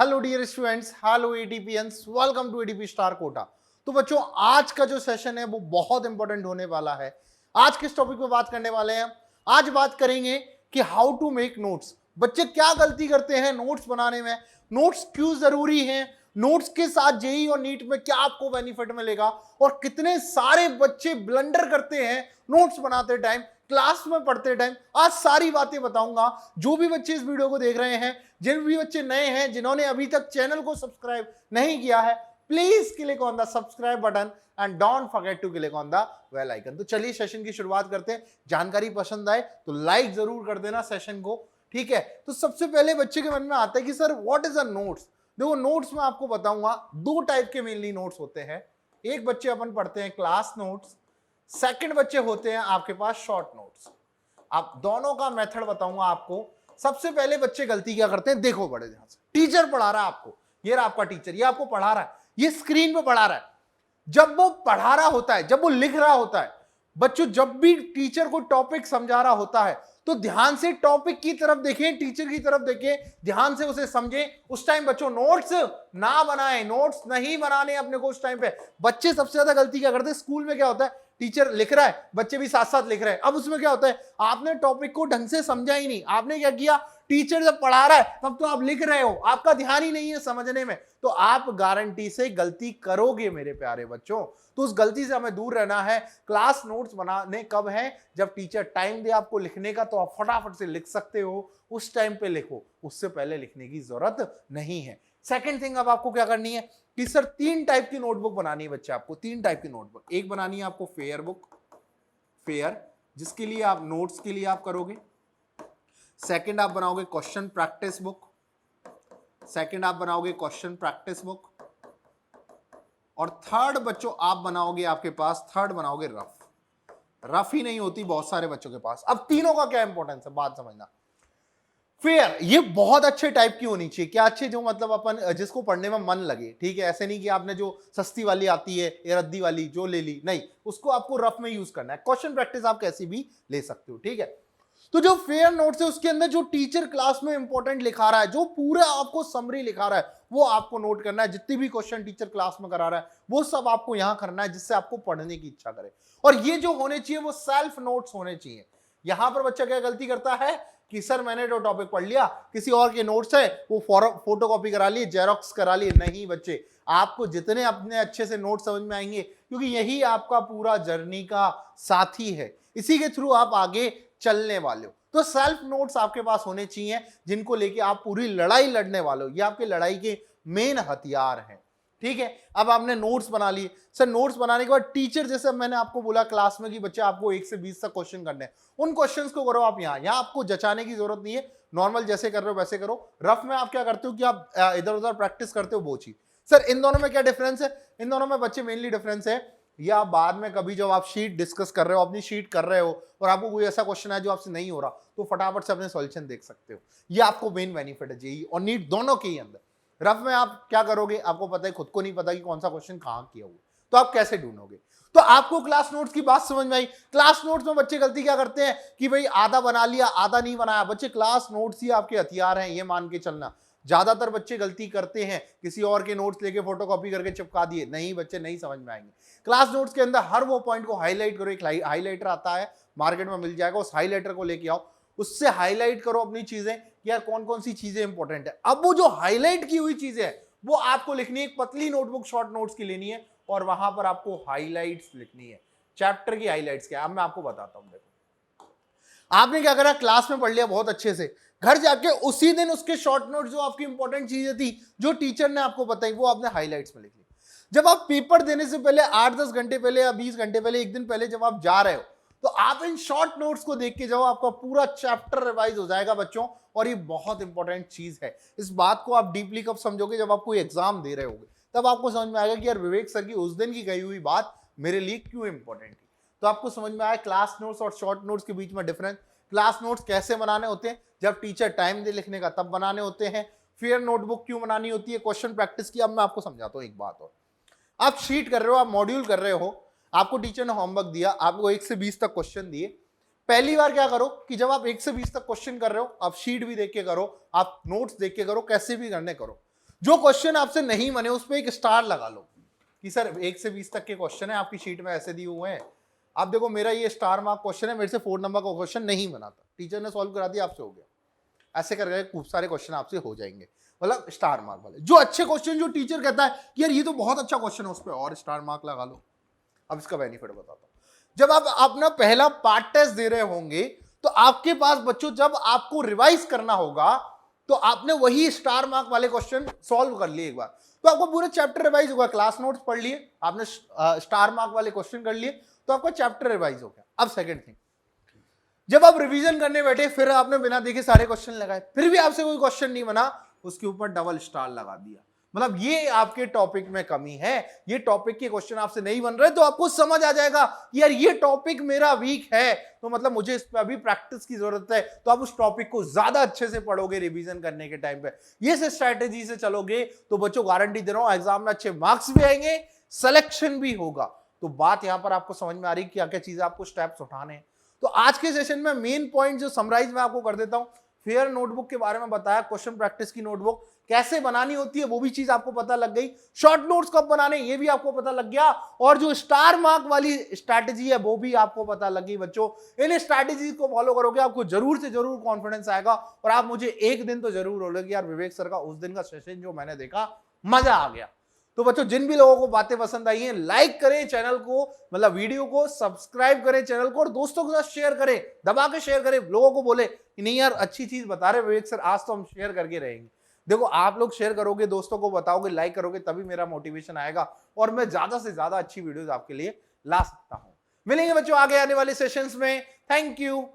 Hello dear students, hello ATPians, welcome to ATP star Kota. तो बच्चों, आज का जो सेशन है वो बहुत इंपॉर्टेंट होने वाला है। आज किस टॉपिक पे बात करने वाले हैं? आज बात करेंगे कि हाउ टू मेक नोट्स। बच्चे क्या गलती करते हैं नोट्स बनाने में, नोट्स क्यों जरूरी हैं, नोट्स के साथ जेई और नीट में क्या आपको बेनिफिट मिलेगा, और कितने सारे बच्चे ब्लंडर करते हैं नोट्स बनाते टाइम, क्लास में पढ़ते टाइम। आज सारी बातें बताऊंगा। जो भी बच्चे इस वीडियो को देख रहे हैं, जिन भी बच्चे नए हैं, जिन्होंने अभी तक चैनल को सब्सक्राइब नहीं किया है, please click on the subscribe button and don't forget to click on the bell icon. तो चलिए सेशन की शुरुआत करते हैं। जानकारी पसंद आए तो लाइक जरूर कर देना सेशन को, ठीक है। तो सबसे पहले बच्चे के मन में आता है कि sir what is a notes. देखो, नोट्स में आपको बताऊंगा दो टाइप के मेनली नोट्स होते हैं। एक बच्चे अपन पढ़ते हैं क्लास नोट्स, सेकंड बच्चे होते हैं आपके पास शॉर्ट नोट्स। आप दोनों का मेथड बताऊंगा आपको। सबसे पहले बच्चे गलती क्या करते हैं, देखो बड़े ध्यान से। टीचर पढ़ा रहा है आपको, ये रहा आपका टीचर, ये आपको पढ़ा रहा है, ये स्क्रीन पे पढ़ा रहा है। जब वो पढ़ा रहा होता है, जब वो लिख रहा होता है, बच्चों जब भी टीचर को टॉपिक समझा रहा होता है तो ध्यान से टॉपिक की तरफ देखें, टीचर की तरफ देखें, ध्यान से उसे समझें। उस टाइम बच्चों नोट्स ना बनाएं, नोट्स नहीं बनाने अपने को उस टाइम पे। बच्चे सबसे ज्यादा गलती क्या करते हैं, स्कूल में क्या होता है, टीचर लिख रहा है, बच्चे भी साथ साथ लिख रहे हैं। अब उसमें क्या होता है, आपने टॉपिक को ढंग से समझा ही नहीं। आपने क्या किया, टीचर जब पढ़ा रहा है तब तो आप लिख रहे हो, आपका ध्यान ही नहीं है समझने में, तो आप गारंटी से गलती करोगे मेरे प्यारे बच्चों। तो उस गलती से हमें दूर रहना है। क्लास नोट्स बनाने कब है, जब टीचर टाइम दे आपको लिखने का, तो आप फटाफट से लिख सकते हो, उस टाइम पे लिखो, उससे पहले लिखने की जरूरत नहीं है। सेकंड थिंग अब आपको क्या करनी है कि सर 3 टाइप की नोटबुक बनानी है बच्चे आपको। 3 टाइप की नोटबुक। एक बनानी है आपको फेयर बुक, फेयर, जिसके लिए आप नोट्स के लिए आप करोगे। सेकंड आप बनाओगे क्वेश्चन प्रैक्टिस बुक, सेकंड आप बनाओगे क्वेश्चन प्रैक्टिस बुक, और थर्ड बच्चों आप बनाओगे, आपके पास थर्ड बनाओगे रफ। रफ ही नहीं होती बहुत सारे बच्चों के पास। अब तीनों का क्या इंपॉर्टेंस है, बात समझना। फेयर, ये बहुत अच्छे टाइप की होनी चाहिए। क्या अच्छे, जो मतलब अपन जिसको पढ़ने में मन लगे, ठीक है। ऐसे नहीं कि आपने जो सस्ती वाली आती है ये रद्दी वाली जो ले ली, नहीं, उसको आपको रफ में यूज करना है। क्वेश्चन प्रैक्टिस आप कैसी भी ले सकते हो, ठीक है। तो जो फेयर नोट्स है उसके अंदर जो टीचर क्लास में इंपॉर्टेंट लिखा रहा है, जो पूरा आपको समरी लिखा रहा है, वो आपको नोट करना है। जितनी भी क्वेश्चन टीचर क्लास में करा रहा है वो सब आपको यहां करना है, जिससे आपको पढ़ने की इच्छा करे। और ये जो होने चाहिए वो सेल्फ नोट्स होने चाहिए। यहां पर बच्चा क्या गलती करता है कि सर मैंने जो टॉपिक पढ़ लिया, किसी और के नोट्स है, वो फोटो कॉपी करा लिए, जेरोक्स करा लिए। नहीं बच्चे, आपको जितने अपने अच्छे से नोट समझ में आएंगे, क्योंकि यही आपका पूरा जर्नी का साथी है, इसी के थ्रू आप आगे चलने वाले हो। तो सेल्फ नोट्स आपके पास होने चाहिए, जिनको लेके आप पूरी लड़ाई लड़ने वाले हो। ये आपके लड़ाई के मेन हथियार हैं, ठीक है। अब आपने नोट्स बना लिए। सर नोट्स बनाने के बाद टीचर, जैसे मैंने आपको बोला क्लास में कि बच्चे आपको 1 से 20 तक क्वेश्चन करने हैं, उन क्वेश्चंस को करो आप। यहाँ आपको जचाने की जरूरत नहीं है, नॉर्मल जैसे कर रहे हो वैसे करो। रफ में आप क्या करते हो कि आप इधर उधर प्रैक्टिस करते हो, वो चीज। सर इन दोनों में क्या डिफरेंस है, इन दोनों में बच्चे मेनली डिफरेंस है, या बाद में कभी जब आप शीट डिस्कस कर रहे हो, अपनी शीट कर रहे हो, और आपको कोई ऐसा क्वेश्चन है जो आपसे नहीं हो रहा, तो फटाफट से अपने सॉल्यूशन देख सकते हो। ये आपको मेन बेनिफिट है जेईई और नीट दोनों के ही अंदर। रफ में आप क्या करोगे, आपको पता है, खुद को नहीं पता कि कौन सा क्वेश्चन कहां किया हुआ, तो आप कैसे ढूंढोगे। तो आपको क्लास नोट्स की बात समझ में आई। क्लास नोट्स में बच्चे गलती क्या करते हैं कि भाई आधा बना लिया, आधा नहीं बनाया। बच्चे क्लास नोट्स ही आपके हथियार हैं, ये मान के चलना। ज्यादातर बच्चे गलती करते हैं, किसी और के नोट्स लेके फोटोकॉपी करके चिपका दिए। नहीं बच्चे, नहीं समझ में आएंगे। क्लास नोट्स के अंदर हर वो पॉइंट को हाईलाइट करो। एक हाईलाइटर आता है, मार्केट में मिल जाएगा, उस हाईलाइटर को लेके आओ, उससे हाईलाइट करो अपनी चीजें, यार कौन कौन सी चीजें इंपॉर्टेंट है। अब वो जो हाईलाइट की हुई चीजें है वो आपको लिखनी है। एक पतली नोटबुक शॉर्ट नोट्स की लेनी है, और वहां पर आपको हाईलाइट्स लिखनी है। चैप्टर की हाईलाइट्स क्या, अब मैं आपको बताता हूं। देखो, आपने क्या करा, क्लास में पढ़ लिया बहुत अच्छे से, घर जाके उसी दिन उसके शॉर्ट नोट जो आपकी इंपॉर्टेंट चीजें थी, जो टीचर ने आपको बताई, वो आपने हाईलाइट्स में लिख ली। जब आप पेपर देने से पहले 8-10 घंटे पहले या 20 घंटे पहले, एक दिन पहले जब आप जा रहे हो, तो आप इन शॉर्ट नोट्स को देख के जाओ, आपका पूरा चैप्टर रिवाइज हो जाएगा बच्चों। और ये बहुत इंपॉर्टेंट चीज है। इस बात को आप डीपली कब समझोगे, जब आप कोई एग्जाम दे रहे होगे, तब आपको समझ में आएगा कि यार विवेक सर की उस दिन की कही हुई बात मेरे लिए क्यों इंपॉर्टेंट थी। तो आपको समझ में आया क्लास नोट्स और शॉर्ट नोट्स के बीच में डिफरेंस। क्लास नोट्स कैसे बनाने होते हैं, जब टीचर टाइम दे लिखने का, तब बनाने होते हैं। फेयर नोटबुक क्यों बनानी होती है, क्वेश्चन प्रैक्टिस की। अब मैं आपको समझाता हूँ एक बात और। आप शीट कर रहे हो, आप मॉड्यूल कर रहे हो, आपको टीचर ने होमवर्क दिया, आपको 1 से 20 तक क्वेश्चन दिए। पहली बार क्या करो कि जब आप 1 से 20 तक क्वेश्चन कर रहे हो, आप शीट भी देख के करो, आप नोट्स देख के करो, कैसे भी करने करो। जो क्वेश्चन आपसे नहीं बने उस पर एक स्टार लगा लो कि सर 1 से 20 तक के क्वेश्चन है आपकी शीट में ऐसे दिए हुए हैं, आप देखो मेरा ये स्टार मार्क क्वेश्चन है, मेरे से 4 नंबर का क्वेश्चन नहीं बना था, टीचर ने सॉल्व करा दिया, आपसे हो गया। ऐसे करके खूब सारे क्वेश्चन आपसे हो जाएंगे, मतलब स्टार मार्क वाले। जो अच्छे क्वेश्चन जो टीचर कहता है कि यार ये तो बहुत अच्छा क्वेश्चन है, उस पर और स्टार मार्क लगा लो। अब इसका बेनिफिट बताता हूं। जब आप अपना पहला पार्ट टेस्ट दे रहे होंगे तो आपके पास बच्चों जब आपको रिवाइज करना होगा तो आपने वही स्टार मार्क वाले क्वेश्चन सॉल्व कर लिए एक बार, तो आपको पूरा चैप्टर रिवाइज होगा। क्लास नोट्स पढ़ लिए आपने, स्टार मार्क वाले क्वेश्चन कर लिए, तो आपका चैप्टर रिवाइज हो गया। अब सेकंड थिंग, जब आप रिवीजन करने बैठे फिर आपने बिना देखे सारे क्वेश्चन लगाए, फिर भी आपसे कोई क्वेश्चन नहीं बना, उसके ऊपर डबल स्टार लगा दिया, मतलब ये आपके टॉपिक में कमी है, ये टॉपिक के क्वेश्चन आपसे नहीं बन रहे, तो आपको समझ आ जाएगा यार ये टॉपिक मेरा वीक है, तो मतलब मुझे इस पे अभी प्रैक्टिस की जरूरत है। तो आप उस टॉपिक को ज्यादा अच्छे से पढ़ोगे रिवीजन करने के टाइम पे। ये से स्ट्रैटेजी से चलोगे तो बच्चों गारंटी दे रहा हूं एग्जाम में अच्छे मार्क्स भी आएंगे, सिलेक्शन भी होगा। तो बात यहां पर आपको समझ में आ रही है क्या क्या चीजें आपको स्टेप्स उठाने हैं। तो आज के सेशन में मेन पॉइंट जो समराइज मैं आपको कर देता हूं, फेयर नोटबुक के बारे में बताया, क्वेश्चन प्रैक्टिस की नोटबुक कैसे बनानी होती है वो भी चीज आपको पता लग गई, शॉर्ट नोट्स कब बनाने ये भी आपको पता लग गया, और जो स्टार मार्क वाली स्ट्रैटेजी है वो भी आपको पता लग गई। बच्चों इन स्ट्रैटेजी को फॉलो करोगे आपको जरूर से जरूर कॉन्फिडेंस आएगा, और आप मुझे एक दिन तो जरूर बोलोगे यार विवेक सर का उस दिन का सेशन जो मैंने देखा मजा आ गया। तो बच्चों जिन भी लोगों को बातें पसंद आई हैं लाइक करें चैनल को, मतलब वीडियो को सब्सक्राइब करें चैनल को, और दोस्तों के साथ शेयर करें, दबा के शेयर करें, लोगों को बोले कि नहीं यार अच्छी चीज बता रहे विवेक सर, आज तो हम शेयर करके रहेंगे। देखो आप लोग शेयर करोगे, दोस्तों को बताओगे, लाइक करोगे, तभी मेरा मोटिवेशन आएगा और मैं ज्यादा से ज्यादा अच्छी वीडियोस आपके लिए ला सकता हूं। मिलेंगे बच्चों आगे आने वाले सेशंस में। Thank you.